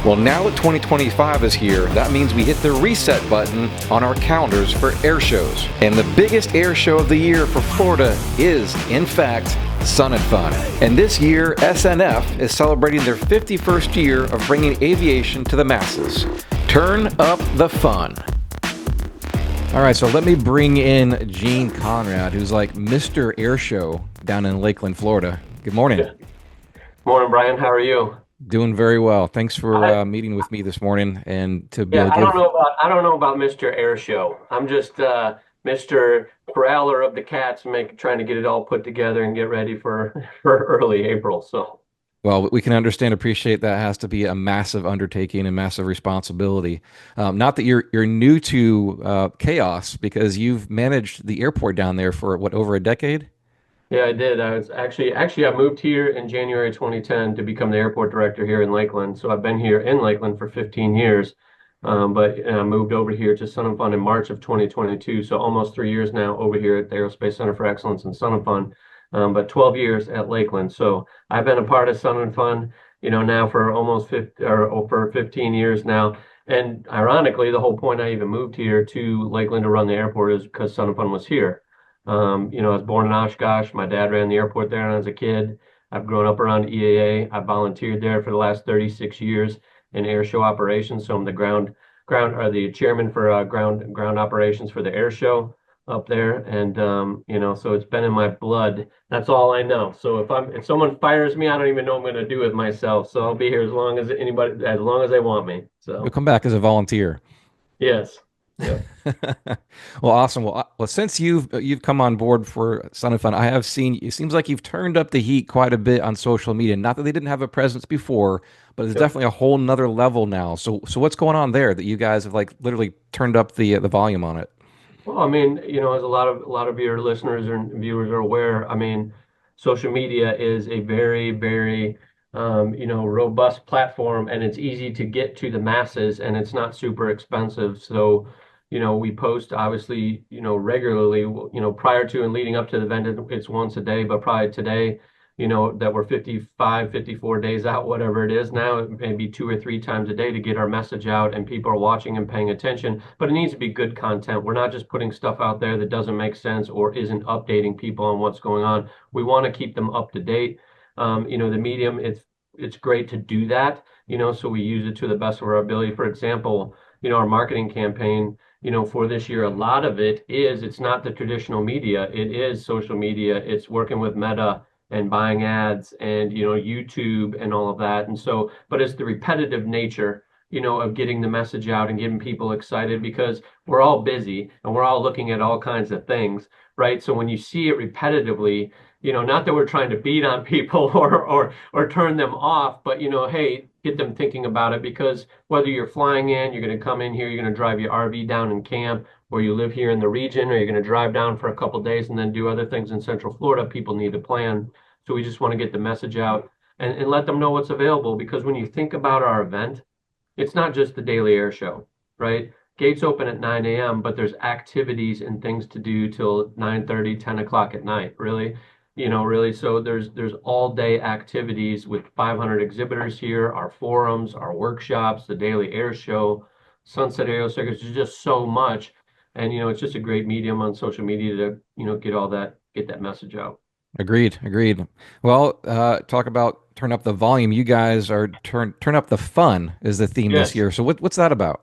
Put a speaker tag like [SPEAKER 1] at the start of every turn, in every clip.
[SPEAKER 1] Well, now that 2025 is here, that means we hit the reset button on our calendars for air shows. And the biggest air show of the year for Florida is, in fact, Sun and Fun. And this year, SNF is celebrating their 51st year of bringing aviation to the masses. Turn up the fun. All right, so let me bring in Gene Conrad, who's like Mr. Airshow down in Lakeland, Florida. Good morning.
[SPEAKER 2] Yeah. Morning, Brian. How are you?
[SPEAKER 1] Doing very well. Thanks for meeting with me this morning and to be
[SPEAKER 2] Yeah,
[SPEAKER 1] able to give.
[SPEAKER 2] I don't know about Mr. Airshow. I'm just Mr. Corraller of the cats, trying to get it all put together and get ready for for early April. So
[SPEAKER 1] Well, we can understand, appreciate that has to be a massive undertaking and massive responsibility. Not that you're new to chaos because you've managed the airport down there for what, over a decade?
[SPEAKER 2] yeah, I did. I was actually I moved here in January 2010 to become the airport director here in Lakeland. So I've been here in Lakeland for 15 years. But I moved over here to Sun and Fun in March of 2022. So almost 3 years now over here at the Aerospace Center for Excellence in Sun and Fun, but 12 years at Lakeland. So I've been a part of Sun and Fun, now for almost 50 or over 15 years now. And ironically, the whole point I even moved here to Lakeland to run the airport is because Sun and Fun was here. I was born in Oshkosh. My dad ran the airport there when I was a kid. I've grown up around EAA. I volunteered there for the last 36 years in air show operations. So I'm the ground or the chairman for ground operations for the air show up there. And so it's been in my blood. That's all I know. So if someone fires me, I don't even know what I'm going to do with myself. So I'll be here as long as they want me.
[SPEAKER 1] You'll
[SPEAKER 2] So
[SPEAKER 1] come back as a volunteer.
[SPEAKER 2] yes. Yeah.
[SPEAKER 1] Well, awesome. Well, since you've come on board for Sun and Fun, I have seen it seems like you've turned up the heat quite a bit on social media. Not that they didn't have a presence before, but it's
[SPEAKER 2] Yep.
[SPEAKER 1] definitely a whole nother level now. So what's going on there that you guys have like literally turned up the volume on it?
[SPEAKER 2] Well, I mean, as a lot of your listeners and viewers are aware, I mean, social media is a very, very robust platform, and it's easy to get to the masses, and it's not super expensive. So, we post obviously, regularly, prior to and leading up to the event, it's once a day, but probably today, that we're 55, 54 days out, whatever it is now, it may be 2 or 3 times a day to get our message out and people are watching and paying attention. But it needs to be good content. We're not just putting stuff out there that doesn't make sense or isn't updating people on what's going on. We want to keep them up to date. The medium, it's great to do that, so we use it to the best of our ability. For example, our marketing campaign, for this year, a lot of it's not the traditional media. It is social media. It's working with Meta and buying ads and YouTube and all of that. And so, but it's the repetitive nature, of getting the message out and getting people excited because we're all busy and we're all looking at all kinds of things, right? So when you see it repetitively, not that we're trying to beat on people or turn them off, but hey, get them thinking about it because whether you're flying in, you're going to come in here, you're going to drive your RV down and camp, or you live here in the region, or you're going to drive down for a couple of days and then do other things in Central Florida, people need to plan. So we just want to get the message out and let them know what's available because when you think about our event, it's not just the daily air show, right? Gates open at 9 a.m., but there's activities and things to do till 9:30, 10 o'clock at night, really. Really. So there's all day activities with 500 exhibitors here, our forums, our workshops, the daily air show, Sunset Aero Circus. There's just so much. And it's just a great medium on social media to, get that message out.
[SPEAKER 1] Agreed, agreed. Well, talk about turn up the volume. You guys are turn up the fun is the theme this
[SPEAKER 2] Yes.
[SPEAKER 1] year. So what's that about?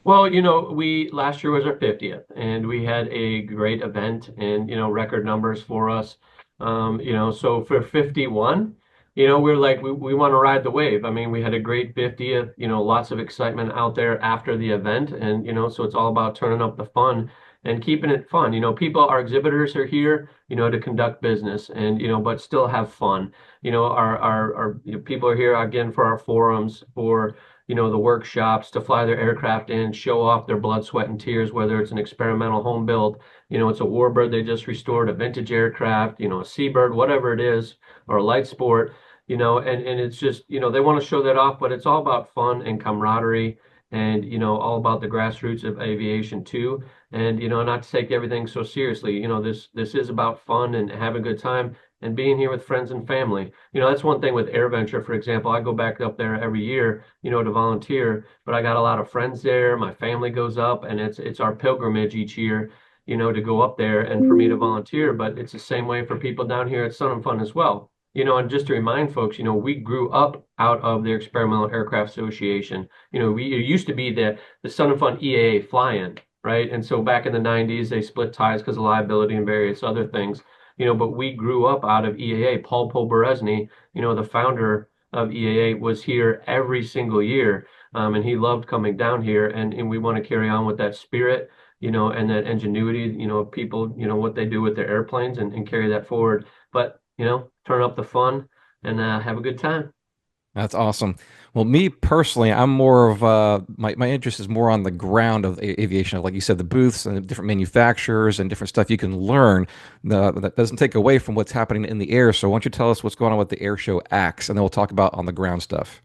[SPEAKER 2] Well, we last year was our 50th and we had a great event and, record numbers for us. So for 51, we're like, we want to ride the wave. I mean, we had a great 50th, lots of excitement out there after the event. And, so it's all about turning up the fun and keeping it fun. Our exhibitors are here, to conduct business and, but still have fun. Our people are here again for our forums, for the workshops to fly their aircraft in, show off their blood, sweat, and tears, whether it's an experimental home build, it's a warbird they just restored, a vintage aircraft, a seabird, whatever it is, or a light sport, and it's just, they want to show that off, but it's all about fun and camaraderie and, all about the grassroots of aviation too. And, not to take everything so seriously, this is about fun and have a good time. and being here with friends and family. That's one thing with AirVenture, for example. I go back up there every year, to volunteer, but I got a lot of friends there. My family goes up, and it's our pilgrimage each year, to go up there and for me to volunteer. But it's the same way for people down here at Sun and Fun as well. And just to remind folks, we grew up out of the Experimental Aircraft Association. It used to be the Sun and Fun EAA fly-in, right? And so back in the 90s, they split ties because of liability and various other things. But we grew up out of EAA. Paul Poberezny, the founder of EAA, was here every single year. And he loved coming down here. And we want to carry on with that spirit, and that ingenuity, of people, what they do with their airplanes and carry that forward. But, turn up the fun and have a good time.
[SPEAKER 1] That's awesome. Well, me personally, I'm more of my interest is more on the ground of aviation. Like you said, the booths and the different manufacturers and different stuff you can learn. That doesn't take away from what's happening in the air. So, why don't you tell us what's going on with the air show acts, and then we'll talk about on the ground stuff.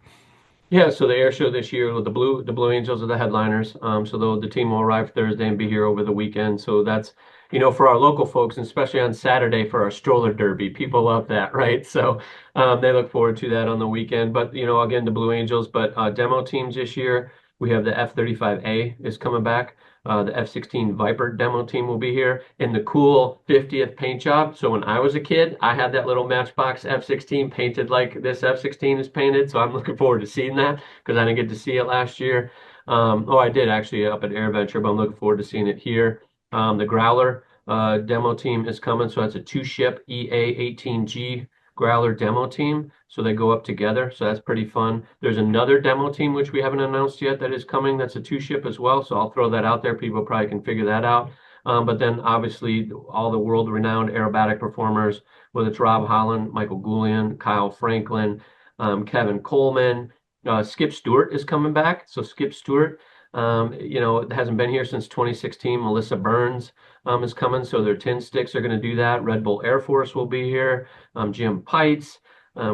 [SPEAKER 2] Yeah, so the air show this year, the Blue Angels are the headliners. So the team will arrive Thursday and be here over the weekend. So that's, for our local folks, and especially on Saturday for our stroller derby. People love that, right? So they look forward to that on the weekend. But again, the Blue Angels. But demo teams this year, we have the F-35A is coming back. The F-16 Viper demo team will be here in the cool 50th paint job. So when I was a kid, I had that little Matchbox F-16 painted like this F-16 is painted. So I'm looking forward to seeing that because I didn't get to see it last year. I did actually up at AirVenture, but I'm looking forward to seeing it here. The Growler demo team is coming. So that's a two-ship EA-18G Growler demo team. So they go up together. So that's pretty fun. There's another demo team, which we haven't announced yet, that is coming. That's a two-ship as well. So I'll throw that out there. People probably can figure that out. But then obviously all the world-renowned aerobatic performers, whether it's Rob Holland, Michael Goulian, Kyle Franklin, Kevin Coleman, Skip Stewart is coming back. So Skip Stewart, hasn't been here since 2016. Melissa Burns is coming. So their tin sticks are going to do that. Red Bull Air Force will be here. Jim Pites,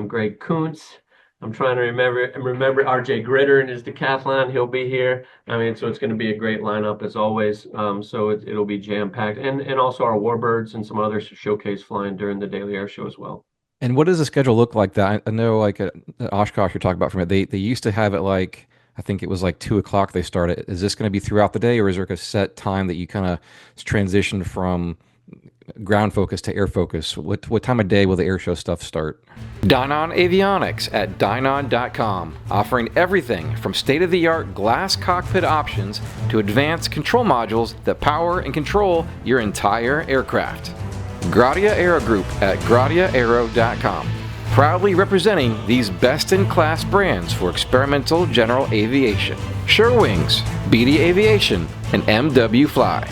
[SPEAKER 2] Greg Kuntz. I'm trying to remember RJ Gritter and his decathlon. He'll be here. I mean, so it's going to be a great lineup as always. So it'll be jam packed, and also our Warbirds and some others showcase flying during the daily air show as well.
[SPEAKER 1] And what does the schedule look like? That I know, like at Oshkosh, you're talking about from it. They used to have it like I think it was like 2 o'clock they started. Is this going to be throughout the day, or is there a set time that you kind of transition from ground focus to air focus? What time of day will the air show stuff start? Dynon Avionics at Dynon.com, offering everything from state-of-the-art glass cockpit options to advanced control modules that power and control your entire aircraft. Gratia Aero Group at GratiaAero.com, proudly representing these best-in-class brands for experimental general aviation. Sherwings, BD Aviation, and MW Fly.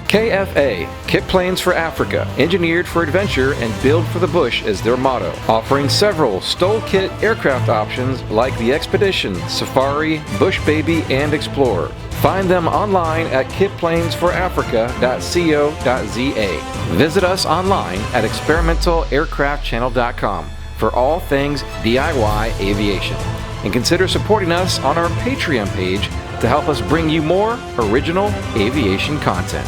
[SPEAKER 1] KFA, Kitplanes for Africa, engineered for adventure and built for the bush is their motto, offering several STOL-kit aircraft options like the Expedition, Safari, Bush Baby, and Explorer. Find them online at kitplanesforafrica.co.za. Visit us online at experimentalaircraftchannel.com for all things DIY aviation. And consider supporting us on our Patreon page to help us bring you more original aviation content.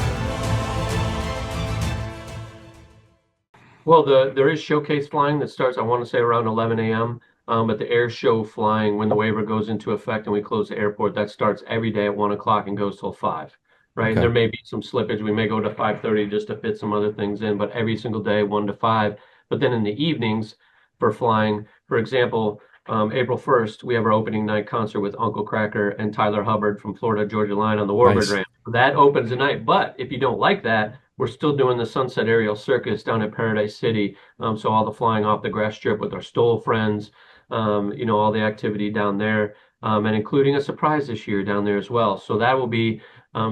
[SPEAKER 2] Well, there is showcase flying that starts, I want to say, around 11 a.m. But the air show flying, when the waiver goes into effect and we close the airport, that starts every day at 1 o'clock and goes till 5, right?
[SPEAKER 1] Okay.
[SPEAKER 2] And there may be some slippage. We may go to 5:30 just to fit some other things in, but every single day, 1 to 5. But then in the evenings for flying, for example, April 1st, we have our opening night concert with Uncle Cracker and Tyler Hubbard from Florida Georgia Line on the Warbird
[SPEAKER 1] Nice.
[SPEAKER 2] ramp. That opens the night. But if you don't like that, we're still doing the Sunset Aerial Circus down at Paradise City. So all the flying off the grass strip with our STOL friends, all the activity down there, and including a surprise this year down there as well. So that will be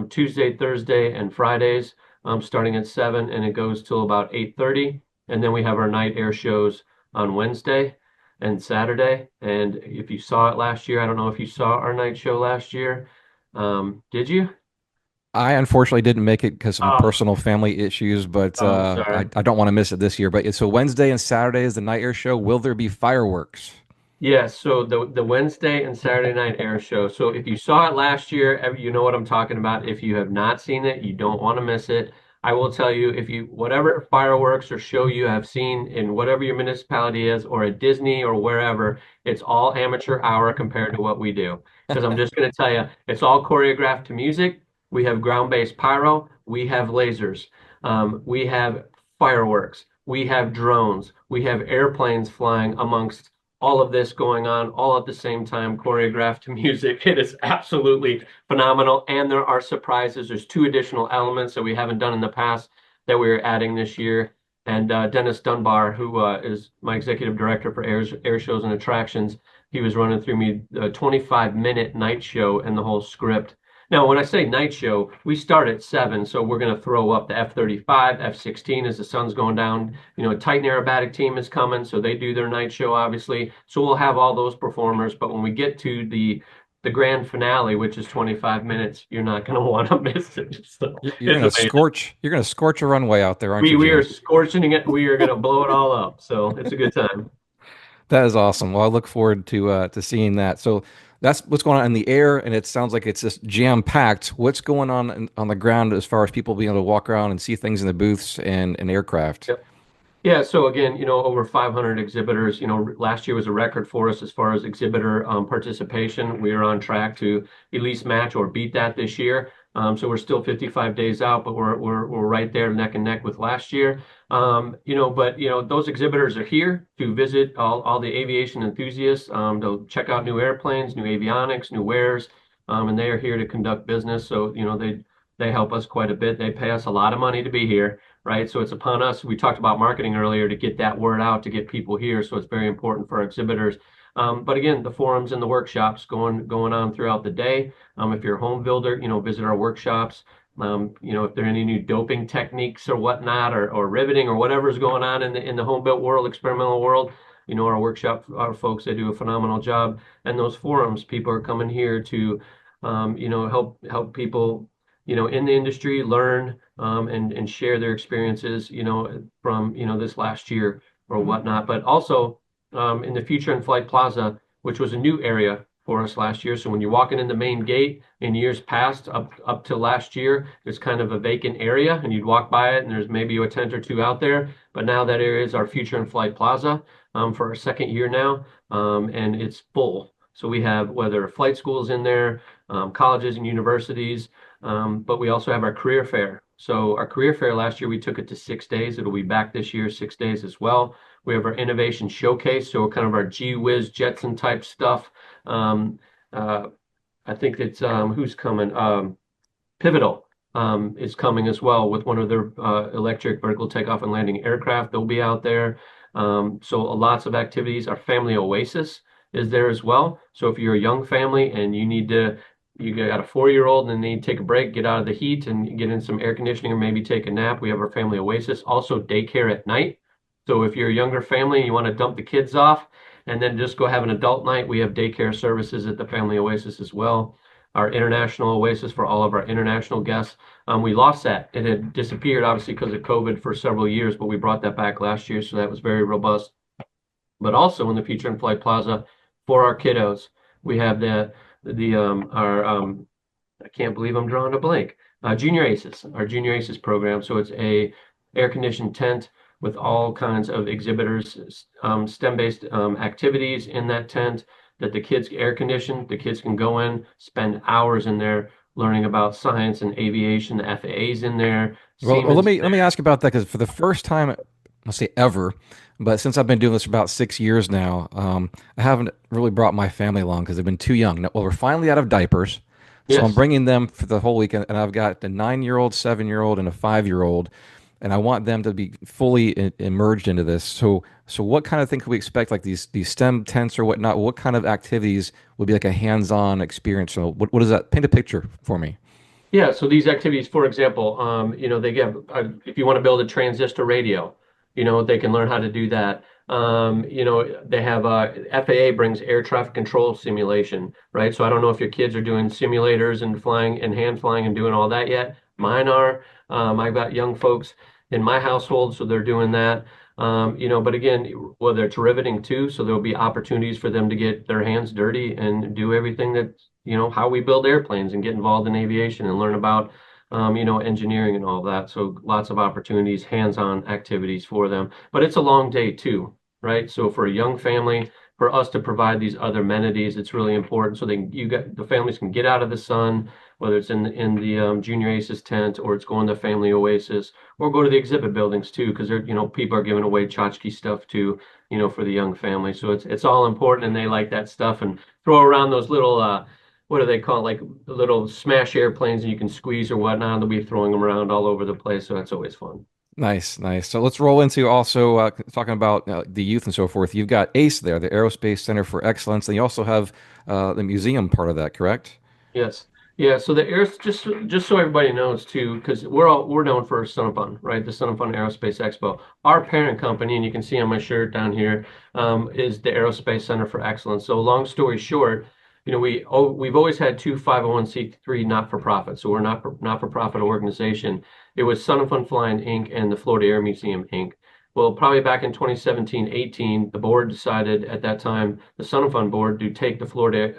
[SPEAKER 2] Tuesday, Thursday, and Fridays, starting at 7, and it goes till about 8:30. And then we have our night air shows on Wednesday and Saturday. And if you saw it last year, I don't know if you saw our night show last year. Did you?
[SPEAKER 1] I unfortunately didn't make it because of
[SPEAKER 2] Oh,
[SPEAKER 1] personal family issues, but
[SPEAKER 2] sorry.
[SPEAKER 1] I don't want to miss it this year. But so Wednesday and Saturday is the night air show. Will there be fireworks?
[SPEAKER 2] Yes, so the Wednesday and Saturday night air show. So if you saw it last year, you know what I'm talking about. If you have not seen it, you don't want to miss it. I will tell you, if you, whatever fireworks or show you have seen in whatever your municipality is, or at Disney or wherever, it's all amateur hour compared to what we do. Because I'm just going to tell you, it's all choreographed to music. We have ground-based pyro. We have lasers. We have fireworks. We have drones. We have airplanes flying amongst all of this going on all at the same time, choreographed to music. It is absolutely phenomenal. And there are surprises. There's two additional elements that we haven't done in the past that we're adding this year. And Dennis Dunbar, who is my executive director for air shows and attractions, he was running through me a 25-minute night show and the whole script. Now, when I say night show, we start at 7, so we're going to throw up the F-35, F-16 as the sun's going down. You know, a Titan aerobatic team is coming, so they do their night show, obviously. So we'll have all those performers, but when we get to the grand finale, which is 25 minutes, you're not going to want to miss it. So
[SPEAKER 1] You're gonna scorch. You're gonna scorch a runway out there, aren't you,
[SPEAKER 2] we are
[SPEAKER 1] Jim?
[SPEAKER 2] scorching it. We are going to blow it all up. So it's a good time.
[SPEAKER 1] That is awesome. Well, I look forward to seeing that. So that's what's going on in the air, and it sounds like it's just jam packed. What's going on on the ground as far as people being able to walk around and see things in the booths and aircraft?
[SPEAKER 2] Yep. Yeah, so again, over 500 exhibitors. Last year was a record for us as far as exhibitor participation. We are on track to at least match or beat that this year. So we're still 55 days out, but we're right there neck and neck with last year. Those exhibitors are here to visit all the aviation enthusiasts. They'll check out new airplanes, new avionics, new wares, and they are here to conduct business. So they help us quite a bit. They pay us a lot of money to be here, right? So it's upon us. We talked about marketing earlier to get that word out, to get people here. So it's very important for our exhibitors. But again, the forums and the workshops going on throughout the day. If you're a home builder, visit our workshops. If there are any new doping techniques or whatnot, or riveting or whatever's going on in the home built world, experimental world, our workshop, our folks, they do a phenomenal job. And those forums, people are coming here to, help people, in the industry learn and share their experiences, from, this last year or whatnot. But also in the Future in Flight Plaza, which was a new area for us last year. So when you're walking in the main gate in years past, up to last year, there's kind of a vacant area, and you'd walk by it and there's maybe a tent or two out there. But now that area is our Future in Flight Plaza for our second year now, and it's full. So we have whether flight schools in there, colleges and universities, but we also have our career fair. So our career fair last year, we took it to 6 days. It'll be back this year, 6 days as well. We have our innovation showcase, so kind of our Gee Whiz Jetson type stuff. I think it's who's coming? Pivotal is coming as well with one of their electric vertical takeoff and landing aircraft. They'll be out there. So lots of activities. Our family oasis is there as well. So if you're a young family and you got a 4-year-old and they need to take a break, get out of the heat and get in some air conditioning or maybe take a nap, we have our family oasis. Also daycare at night. So if you're a younger family and you want to dump the kids off and then just go have an adult night, we have daycare services at the family oasis as well. Our international oasis for all of our international guests. We lost that. It had disappeared, obviously, because of COVID for several years, but we brought that back last year, so that was very robust. But also in the Future in Flight Plaza for our kiddos, we have our I can't believe I'm drawing a blank. Junior Aces, our Junior Aces program. So it's a air-conditioned tent with all kinds of exhibitors, STEM-based activities in that tent that the kids air conditioned. The kids can go in, spend hours in there learning about science and aviation. The FAA's in there.
[SPEAKER 1] Well, let me ask about that because for the first time, I'll say ever, but since I've been doing this for about 6 years now, I haven't really brought my family along because they've been too young. Well, we're finally out of diapers, so I'm
[SPEAKER 2] Yes.
[SPEAKER 1] bringing them for the whole weekend, and I've got a 9-year-old, 7-year-old, and a 5-year-old, and I want them to be fully immersed into this. So what kind of thing could we expect, like these STEM tents or whatnot? What kind of activities would be like a hands-on experience? So what does that paint a picture for me?
[SPEAKER 2] Yeah, so these activities, for example, they give, if you want to build a transistor radio, they can learn how to do that. They have FAA brings air traffic control simulation, right? So I don't know if your kids are doing simulators and flying and hand flying and doing all that yet. Mine are. I've got young folks in my household, so they're doing that. But again, whether it's riveting too, so there'll be opportunities for them to get their hands dirty and do everything that, how we build airplanes and get involved in aviation and learn about engineering and all that. So lots of opportunities, hands-on activities for them. But it's a long day too, right? So for a young family, for us to provide these other amenities, it's really important so the families can get out of the sun, whether it's in the junior aces tent or it's going to family oasis or go to the exhibit buildings too, because people are giving away tchotchke stuff too, for the young family. So it's all important, and they like that stuff and throw around those little what do they call it? Like little smash airplanes and you can squeeze or whatnot. They'll be throwing them around all over the place, so that's always fun.
[SPEAKER 1] Nice, nice. So let's roll into also talking about the youth and so forth. You've got ACE there, the Aerospace Center for Excellence, and you also have the museum part of that, correct?
[SPEAKER 2] Yes. Yeah, so the air just so everybody knows too, because we're known for Sun and Fun, right? The Sun and Fun Aerospace Expo. Our parent company, and you can see on my shirt down here, is the Aerospace Center for Excellence. So long story short, we've always had two 501c3 not-for-profit. So we're not-for-profit organization. It was Sun and Fun Flying Inc. and the Florida Air Museum Inc. Well, probably back in 2017-18, the board decided at that time, the Sun and Fun board, to take the Florida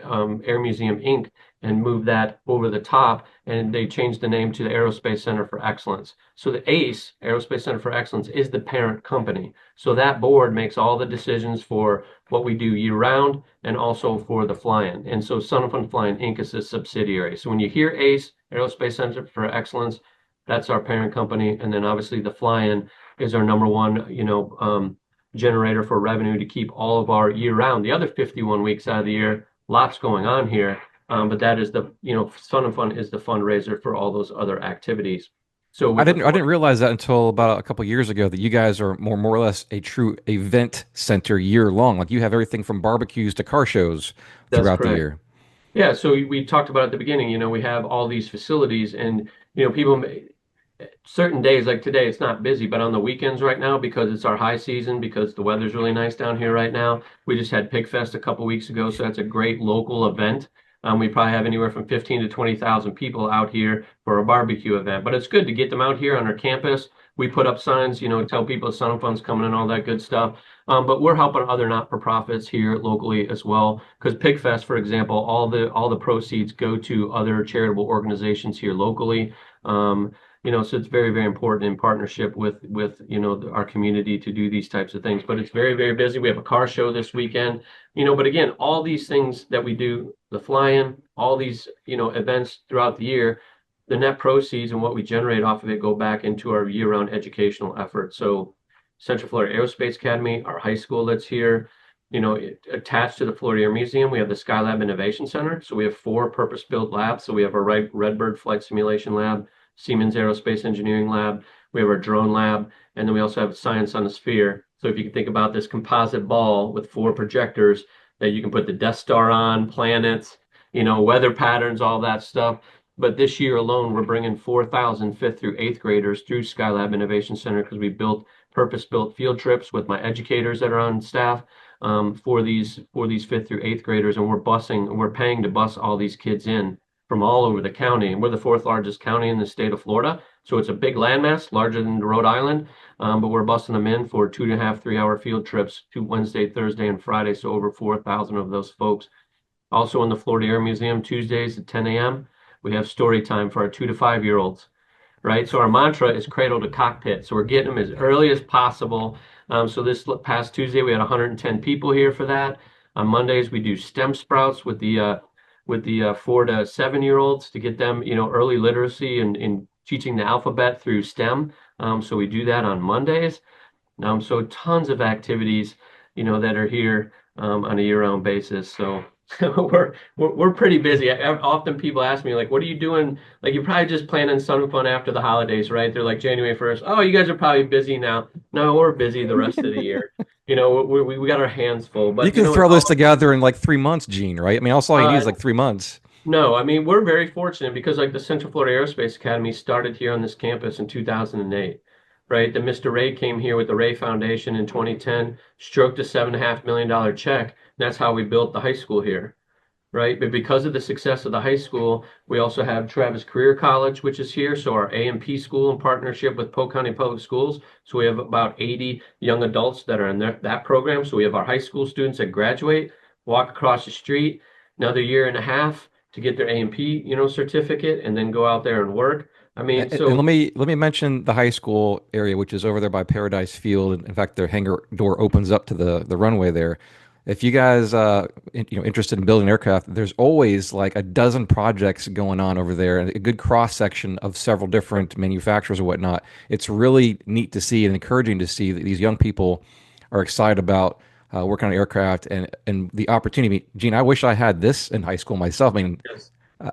[SPEAKER 2] Air Museum Inc. and move that over the top, and they changed the name to the Aerospace Center for Excellence. So the ACE, Aerospace Center for Excellence, is the parent company. So that board makes all the decisions for what we do year round and also for the flying. And so Sun and Fun Flying Inc. is a subsidiary. So when you hear ACE, Aerospace Center for Excellence, that's our parent company. And then obviously the fly-in is our number one, generator for revenue to keep all of our year round. The other 51 weeks out of the year, lots going on here. But that is Sun and Fun is the fundraiser for all those other activities. So
[SPEAKER 1] I
[SPEAKER 2] with the
[SPEAKER 1] didn't realize that until about a couple years ago that you guys are more or less a true event center year long. Like you have everything from barbecues to car shows
[SPEAKER 2] That's
[SPEAKER 1] throughout the
[SPEAKER 2] correct.
[SPEAKER 1] year.
[SPEAKER 2] Yeah, so we talked about at the beginning, we have all these facilities and, people certain days like today it's not busy, but on the weekends right now because it's our high season because the weather's really nice down here right now. We just had Pig Fest a couple weeks ago, so that's a great local event. We probably have anywhere from 15 to 20,000 people out here for a barbecue event, but it's good to get them out here on our campus. We put up signs, tell people Sun and Fun's coming and all that good stuff. But we're helping other not-for-profits here locally as well. Because Pig Fest, for example, all the proceeds go to other charitable organizations here locally. So it's very, very important in partnership with our community to do these types of things. But it's very, very busy. We have a car show this weekend. But again, all these things that we do, the fly-in, all these events throughout the year, the net proceeds and what we generate off of it go back into our year-round educational effort. So Central Florida Aerospace Academy, our high school that's here, attached to the Florida Air Museum, we have the Skylab Innovation Center. So we have 4 purpose-built labs. So we have our Redbird Flight Simulation Lab, Siemens Aerospace Engineering Lab, we have our drone lab, and then we also have Science on the Sphere. So if you can think about this composite ball with 4 projectors that you can put the Death Star on, planets, weather patterns, all that stuff. But this year alone, we're bringing 4,000 5th through 8th graders through Skylab Innovation Center because we built purpose-built field trips with my educators that are on staff for these 5th through 8th graders, and we're paying to bus all these kids in from all over the county. And we're the 4th largest county in the state of Florida, so it's a big landmass, larger than Rhode Island. But we're busing them in for 2.5, 3-hour field trips to Wednesday, Thursday, and Friday. So over 4,000 of those folks. Also in the Florida Air Museum, Tuesdays at 10 a.m., we have story time for our 2 to 5-year-olds, right? So our mantra is cradle to cockpit. So we're getting them as early as possible. So this past Tuesday, we had 110 people here for that. On Mondays, we do STEM sprouts with the 4 to 7-year-olds to get them, early literacy and in teaching the alphabet through STEM. So we do that on Mondays. So tons of activities, that are here on a year-round basis. So we're pretty busy. Often people ask me, like, what are you doing? Like, you're probably just planning Sun and Fun after the holidays, right? They're like January 1st. Oh, you guys are probably busy now. No, we're busy the rest of the year. We got our hands full.
[SPEAKER 1] You
[SPEAKER 2] But,
[SPEAKER 1] can throw this together in like 3 months, Gene, right? I mean, all you need is like 3 months.
[SPEAKER 2] no, I mean, we're very fortunate because like the Central Florida Aerospace Academy started here on this campus in 2008, right? The Mr. Ray came here with the Ray Foundation in 2010, stroked a $7.5 million check. And that's how we built the high school here, right? But because of the success of the high school, we also have Travis Career College, which is here. So our A&P school in partnership with Polk County Public Schools. So we have about 80 young adults that are in that program. So we have our high school students that graduate, walk across the street, another year and a half, to get their A&P, certificate and then go out there and work. I mean,
[SPEAKER 1] And
[SPEAKER 2] so
[SPEAKER 1] let me mention the high school area, which is over there by Paradise Field. In fact, their hangar door opens up to the runway there. If you guys interested in building aircraft, there's always like a dozen projects going on over there, and a good cross section of several different manufacturers and whatnot. It's really neat to see and encouraging to see that these young people are excited about working on aircraft and the opportunity. Gene, I wish I had this in high school myself. I mean,
[SPEAKER 2] yes.
[SPEAKER 1] I,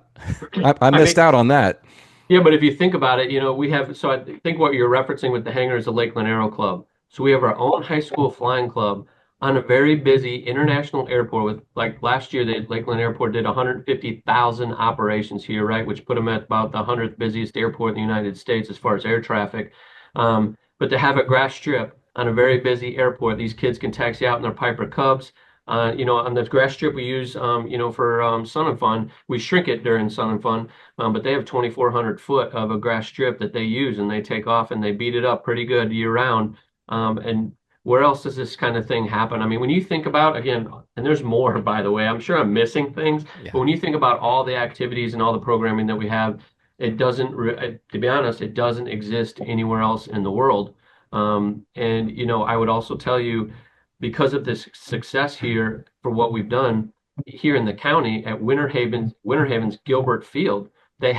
[SPEAKER 1] I
[SPEAKER 2] I
[SPEAKER 1] missed
[SPEAKER 2] mean,
[SPEAKER 1] out on that.
[SPEAKER 2] yeah, but if you think about it, we have, so I think what you're referencing with the hangar is the Lakeland Aero Club. So we have our own high school flying club on a very busy international airport with, like last year, the Lakeland Airport did 150,000 operations here, right? Which put them at about the 100th busiest airport in the United States as far as air traffic. But to have a grass strip on a very busy airport, these kids can taxi out in their Piper Cubs. On the grass strip we use, for Sun and Fun, we shrink it during Sun and Fun. But they have 2,400 foot of a grass strip that they use, and they take off and they beat it up pretty good year round. And where else does this kind of thing happen? I mean, when you think about, again, and there's more, by the way, I'm sure I'm missing things,
[SPEAKER 1] Yeah.
[SPEAKER 2] but when you think about all the activities and all the programming that we have, it doesn't, to be honest, it doesn't exist anywhere else in the world. And, I would also tell you, because of this success here for what we've done here in the county at Winter Haven's Gilbert Field, there's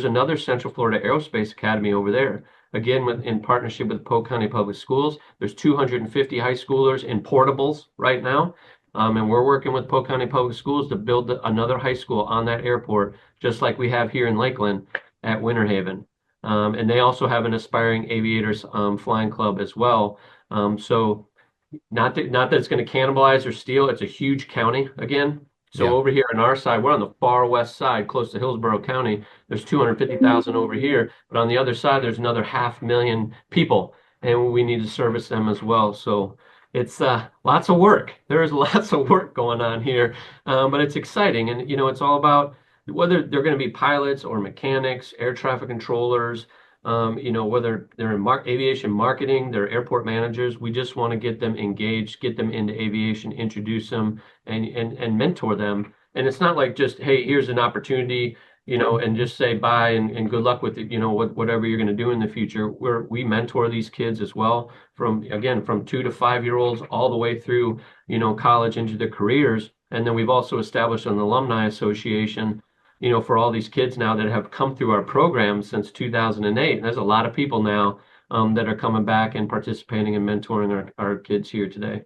[SPEAKER 2] another Central Florida Aerospace Academy over there. Again, in partnership with Polk County Public Schools, there's 250 high schoolers in portables right now. And we're working with Polk County Public Schools to build another high school on that airport, just like we have here in Lakeland at Winter Haven. And they also have an aspiring aviators flying club as well. So not that it's going to cannibalize or steal. It's a huge county again. So
[SPEAKER 1] Yeah.
[SPEAKER 2] over here on our side, we're on the far west side, close to Hillsborough County. There's 250,000 over here, but on the other side, there's another 500,000 people, and we need to service them as well. So it's lots of work. There is lots of work going on here, but it's exciting, and it's all about whether they're going to be pilots or mechanics, air traffic controllers, whether they're in aviation marketing, they're airport managers. We just want to get them engaged, get them into aviation, introduce them, and mentor them. And it's not like just, hey, here's an opportunity, and just say bye and good luck with it, whatever you're going to do in the future. We mentor these kids as well, from 2 to 5 year olds all the way through, college into their careers. And then we've also established an alumni association, for all these kids now that have come through our program since 2008. And there's a lot of people now that are coming back and participating and mentoring our kids here today.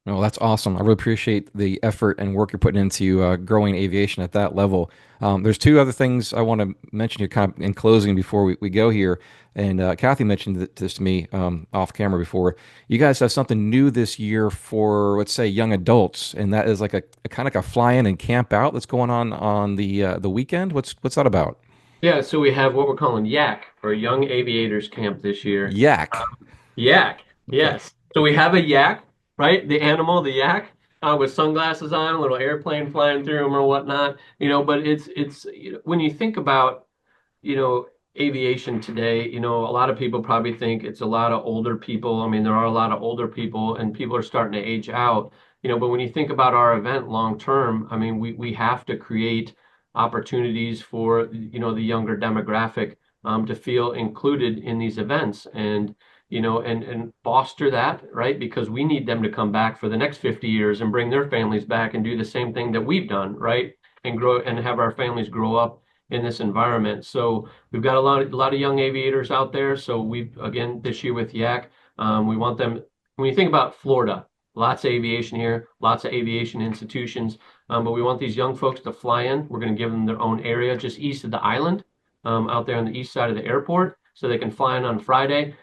[SPEAKER 1] No, that's awesome. I really appreciate the effort and work you're putting into growing aviation at that level. There's two other things I want to mention here kind of in closing before we go here. And Kathy mentioned this to me off camera before. You guys have something new this year for, let's say, young adults, and that is like a kind of like a fly in and camp out that's going on the weekend. What's that about?
[SPEAKER 2] Yeah, so we have what we're calling YAC, or Young Aviators Camp this year.
[SPEAKER 1] Yak.
[SPEAKER 2] Yak,
[SPEAKER 1] Okay.
[SPEAKER 2] yes. So we have a yak, right? The animal, the yak, with sunglasses on, a little airplane flying through them or whatnot. But it's when you think about you know aviation today, a lot of people probably think it's a lot of older people. I mean, there are a lot of older people, and people are starting to age out. But when you think about our event long term, I mean, we have to create opportunities for the younger demographic to feel included in these events, and foster that, right? Because we need them to come back for the next 50 years and bring their families back and do the same thing that we've done, right? And grow and have our families grow up in this environment. So we've got a lot of young aviators out there. So we've, again, this year with Yak, we want them. When you think about Florida, lots of aviation here, lots of aviation institutions, but we want these young folks to fly in. We're going to give them their own area just east of the island, out there on the east side of the airport, so they can fly in on Friday,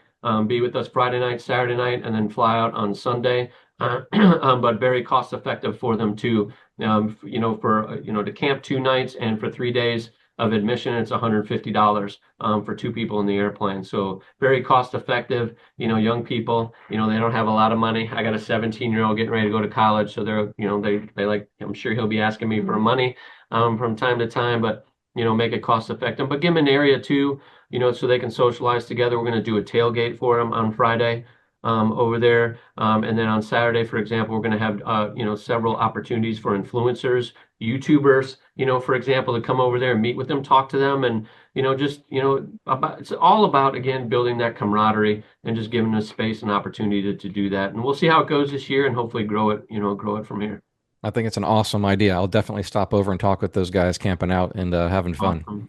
[SPEAKER 2] be with us Friday night, Saturday night, and then fly out on Sunday. But very cost effective for them too. To camp 2 nights, and for 3 days of admission, it's $150 for two people in the airplane. So very cost effective. Young people, they don't have a lot of money. I got a 17-year-old getting ready to go to college, so they like. I'm sure he'll be asking me for money from time to time, but make it cost effective. But give them an area too, so they can socialize together. We're going to do a tailgate for them on Friday over there. And then on Saturday, for example, we're going to have, several opportunities for influencers YouTubers, for example, to come over there and meet with them, talk to them, and just it's all about again building that camaraderie and just giving us space and opportunity to do that. And we'll see how it goes this year and hopefully grow it from here.
[SPEAKER 1] I think it's an awesome idea. I'll definitely stop over and talk with those guys camping out and having fun.
[SPEAKER 2] Awesome.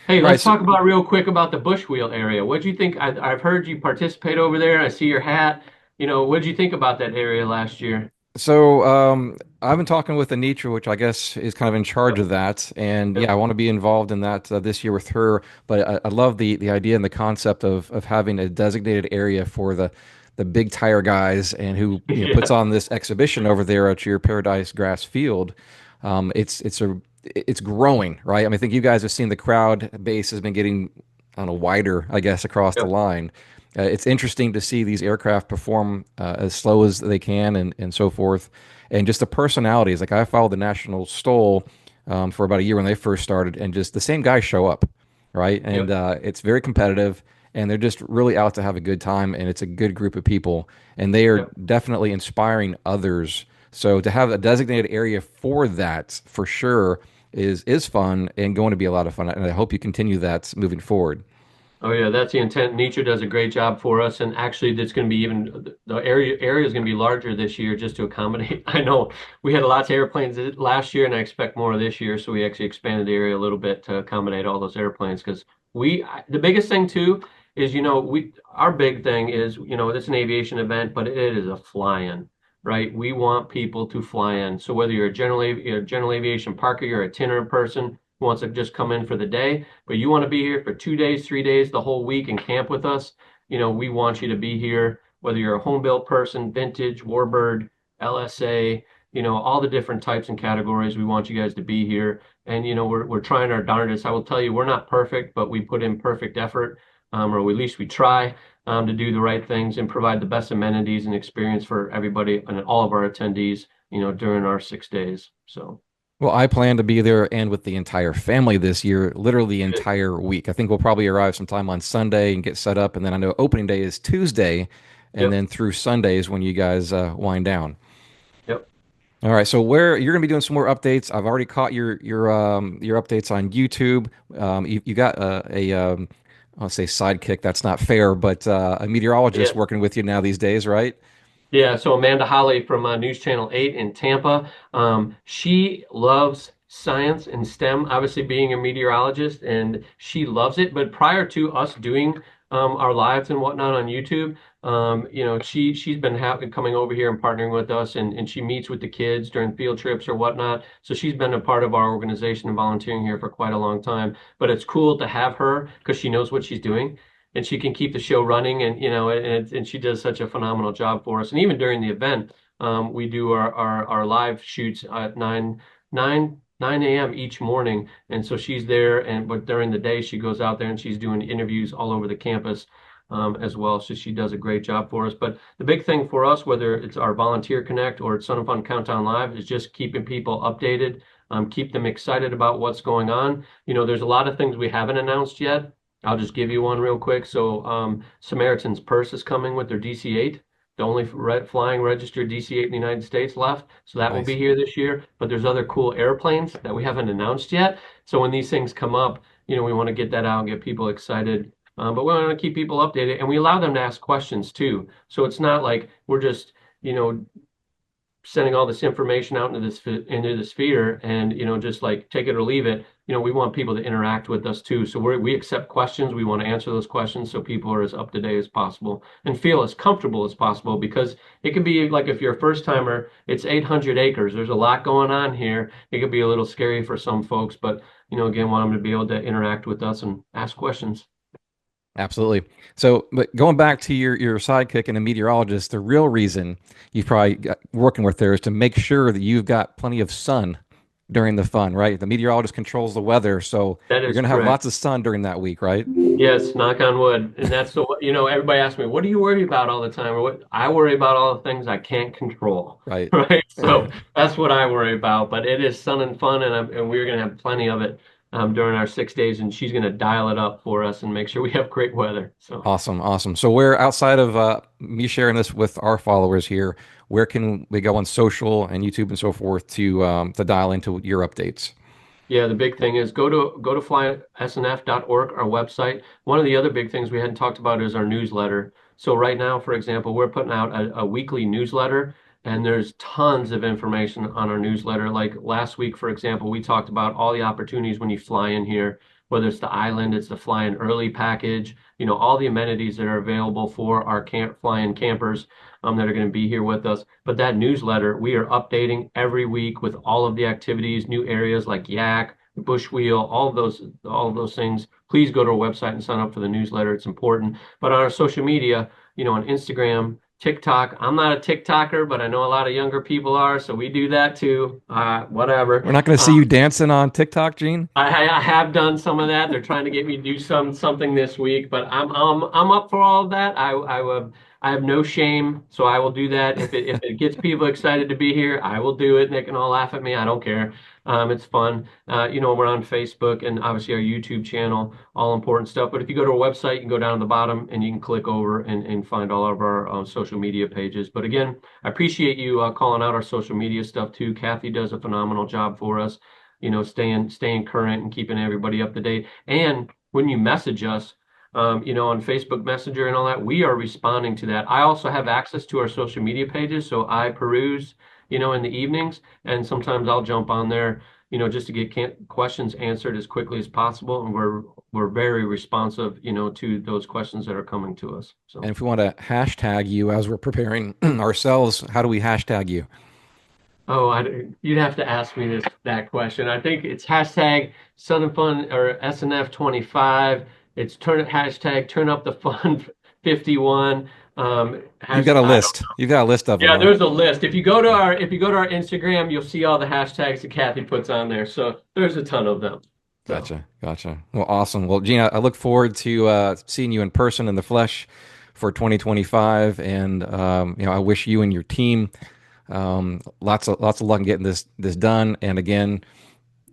[SPEAKER 2] Hey,
[SPEAKER 1] All right.
[SPEAKER 2] let's
[SPEAKER 1] So,
[SPEAKER 2] talk about real quick about the bush wheel area. What'd you think? I've heard you participate over there. I see your hat. What'd you think about that area last year?
[SPEAKER 1] I've been talking with Anitra, which I guess is kind of in charge
[SPEAKER 2] Yep,
[SPEAKER 1] of that. And yeah,
[SPEAKER 2] yep,
[SPEAKER 1] I want to be involved in that this year with her. But I love the idea and the concept of having a designated area for the big tire guys and who puts
[SPEAKER 2] yeah,
[SPEAKER 1] on this exhibition over there at your Paradise Grass Field. It's growing, right? I mean, I think you guys have seen the crowd base has been getting, I don't know, wider, I guess, across the
[SPEAKER 2] yep,
[SPEAKER 1] line. It's interesting to see these aircraft perform as slow as they can and so forth. And just the personalities. Like I followed the National STOL for about a year when they first started, and just the same guys show up, right? And
[SPEAKER 2] yep,
[SPEAKER 1] it's very competitive, and they're just really out to have a good time, and it's a good group of people, and they are
[SPEAKER 2] yep.
[SPEAKER 1] definitely inspiring others. So to have a designated area for that, for sure, is fun and going to be a lot of fun. And I hope you continue that moving forward.
[SPEAKER 2] Oh yeah, that's the intent. Nature does a great job for us, and actually, that's going to be even the area is going to be larger this year just to accommodate. I know we had lots of airplanes last year, and I expect more this year, so we actually expanded the area a little bit to accommodate all those airplanes. Because the biggest thing too is our big thing is it's an aviation event, but it is a fly-in, right? We want people to fly in. So whether you're a general aviation parker, you're a itinerant person who wants to just come in for the day, but you want to be here for 2 days, 3 days, the whole week and camp with us, we want you to be here, whether you're a home built person, vintage, warbird, LSA, all the different types and categories. We want you guys to be here. And, we're trying our darndest. I will tell you, we're not perfect, but we put in perfect effort, or at least we try to do the right things and provide the best amenities and experience for everybody and all of our attendees, during our 6 days. So.
[SPEAKER 1] Well, I plan to be there and with the entire family this year, literally the entire week. I think we'll probably arrive sometime on Sunday and get set up. And then I know opening day is Tuesday, and
[SPEAKER 2] Yep.
[SPEAKER 1] then through Sundays when you guys wind down.
[SPEAKER 2] Yep.
[SPEAKER 1] All right, so where you're going to be doing some more updates. I've already caught your updates on YouTube. You got I'll say sidekick. That's not fair, but a meteorologist
[SPEAKER 2] Yeah.
[SPEAKER 1] working with you now these days, right?
[SPEAKER 2] Yeah, so Amanda Holly from News Channel 8 in Tampa, she loves science and STEM, obviously being a meteorologist, and she loves it. But prior to us doing our lives and whatnot on YouTube, she's been coming over here and partnering with us, and she meets with the kids during field trips or whatnot. So she's been a part of our organization and volunteering here for quite a long time. But it's cool to have her because she knows what she's doing and she can keep the show running and she does such a phenomenal job for us. And even during the event, we do our live shoots at 9 a.m. each morning. And so she's there but during the day she goes out there and she's doing interviews all over the campus as well. So she does a great job for us. But the big thing for us, whether it's our Volunteer Connect or it's Sun and Fun Countdown Live, is just keeping people updated, keep them excited about what's going on. There's a lot of things we haven't announced yet. I'll just give you one real quick. So, Samaritan's Purse is coming with their DC-8, the only flying registered DC-8 in the United States left. So that will be
[SPEAKER 1] Nice.
[SPEAKER 2] here this year. But there's other cool airplanes that we haven't announced yet. So when these things come up, we want to get that out and get people excited. But we want to keep people updated, and we allow them to ask questions too. So it's not like we're just, sending all this information out into the sphere and just like take it or leave it. We want people to interact with us too, so we accept questions. We want to answer those questions so people are as up to date as possible and feel as comfortable as possible, because it can be like, if you're a first timer, it's 800 acres, there's a lot going on here. It could be a little scary for some folks, but again, want them to be able to interact with us and ask questions.
[SPEAKER 1] Absolutely. So, but going back to your sidekick and a meteorologist, the real reason you've probably got working with there is to make sure that you've got plenty of sun during the fun, right? The meteorologist controls the weather, so
[SPEAKER 2] That
[SPEAKER 1] you're
[SPEAKER 2] is
[SPEAKER 1] going to have
[SPEAKER 2] correct.
[SPEAKER 1] lots of sun during that week, right?
[SPEAKER 2] Yes, knock on wood. And that's everybody asks me, what do you worry about all the time? Or what I worry about, all the things I can't control.
[SPEAKER 1] Right.
[SPEAKER 2] Right. So that's what I worry about. But it is sun and fun, and we're going to have plenty of it during our 6 days, and she's going to dial it up for us and make sure we have great weather. So
[SPEAKER 1] Awesome, awesome. So where outside of me sharing this with our followers here, where can we go on social and YouTube and so forth to dial into your updates?
[SPEAKER 2] yeah, the big thing is go to flysnf.org, our website. One of the other big things we hadn't talked about is our newsletter. So right now, for example, we're putting out a weekly newsletter, and there's tons of information on our newsletter. Like last week, for example, we talked about all the opportunities when you fly in here, whether it's the island, it's the fly in early package, all the amenities that are available for our fly-in campers that are going to be here with us. But that newsletter, we are updating every week with all of the activities, new areas like Yak, Bush Wheel, all of those things. Please go to our website and sign up for the newsletter. It's important. But on our social media, on Instagram, TikTok. I'm not a TikToker, but I know a lot of younger people are, so we do that too. Whatever.
[SPEAKER 1] We're not going to see you dancing on TikTok, Gene?
[SPEAKER 2] I have done some of that. They're trying to get me to do something this week, but I'm up for all of that. I have no shame, so I will do that. If it gets people excited to be here, I will do it. They can all laugh at me. I don't care. It's fun. We're on Facebook and obviously our YouTube channel, all important stuff. But if you go to our website, you can go down to the bottom and you can click over and find all of our social media pages. But again, I appreciate you calling out our social media stuff too. Kathy does a phenomenal job for us, staying current and keeping everybody up to date. And when you message us, on Facebook Messenger and all that, we are responding to that. I also have access to our social media pages, so I peruse, in the evenings, and sometimes I'll jump on there, just to get questions answered as quickly as possible. And we're very responsive, to those questions that are coming to us. So.
[SPEAKER 1] And if we want to hashtag you as we're preparing ourselves, how do we hashtag you?
[SPEAKER 2] Oh, you'd have to ask me that question. I think it's hashtag Sun and Fun or SNF 25. It's hashtag Turn Up the Fun 51.
[SPEAKER 1] You've got a list. You've got a list of them.
[SPEAKER 2] Yeah, there's a list. If you go to our Instagram, you'll see all the hashtags that Kathy puts on there. So there's a ton of them. So.
[SPEAKER 1] Gotcha. Well, awesome. Well, Gene, I look forward to seeing you in person in the flesh for 2025, and I wish you and your team lots of luck in getting this done. And again,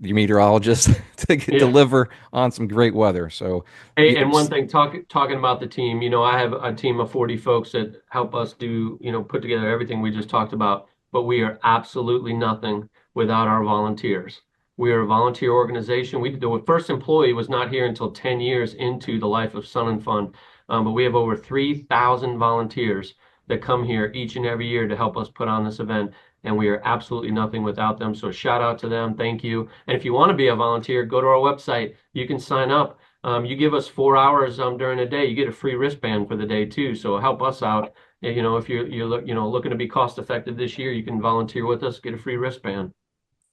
[SPEAKER 1] your meteorologist to deliver on some great weather. So,
[SPEAKER 2] hey, and one thing, talking about the team, I have a team of 40 folks that help us do, put together everything we just talked about, but we are absolutely nothing without our volunteers. We are a volunteer organization. The first employee was not here until 10 years into the life of Sun and Fun, but we have over 3,000 volunteers that come here each and every year to help us put on this event. And we are absolutely nothing without them. So shout out to them. Thank you. And if you want to be a volunteer, go to our website. You can sign up. You give us 4 hours during the day. You get a free wristband for the day too. So help us out. If you're looking to be cost effective this year, you can volunteer with us, get a free wristband.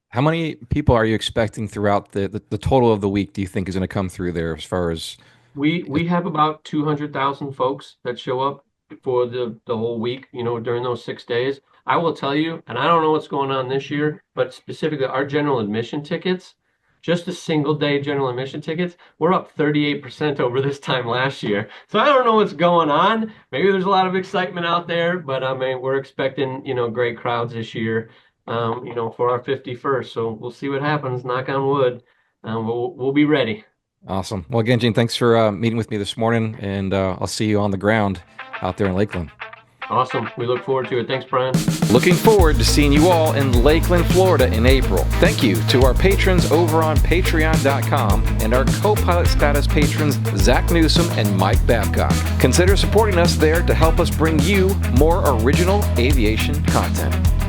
[SPEAKER 1] How many people are you expecting throughout the total of the week, do you think is going to come through there as far as?
[SPEAKER 2] We have about 200,000 folks that show up for the whole week, during those 6 days. I will tell you, and I don't know what's going on this year, but specifically our general admission tickets, just the single day general admission tickets, we're up 38% over this time last year. So I don't know what's going on. Maybe there's a lot of excitement out there, but I mean, we're expecting, great crowds this year, for our 51st. So we'll see what happens, knock on wood. We'll be ready.
[SPEAKER 1] Awesome. Well, again, Gene, thanks for meeting with me this morning, and I'll see you on the ground out there in Lakeland.
[SPEAKER 2] Awesome. We look forward to it. Thanks, Brian.
[SPEAKER 1] Looking forward to seeing you all in Lakeland, Florida in April. Thank you to our patrons over on patreon.com and our co-pilot status patrons, Zach Newsom and Mike Babcock. Consider supporting us there to help us bring you more original aviation content.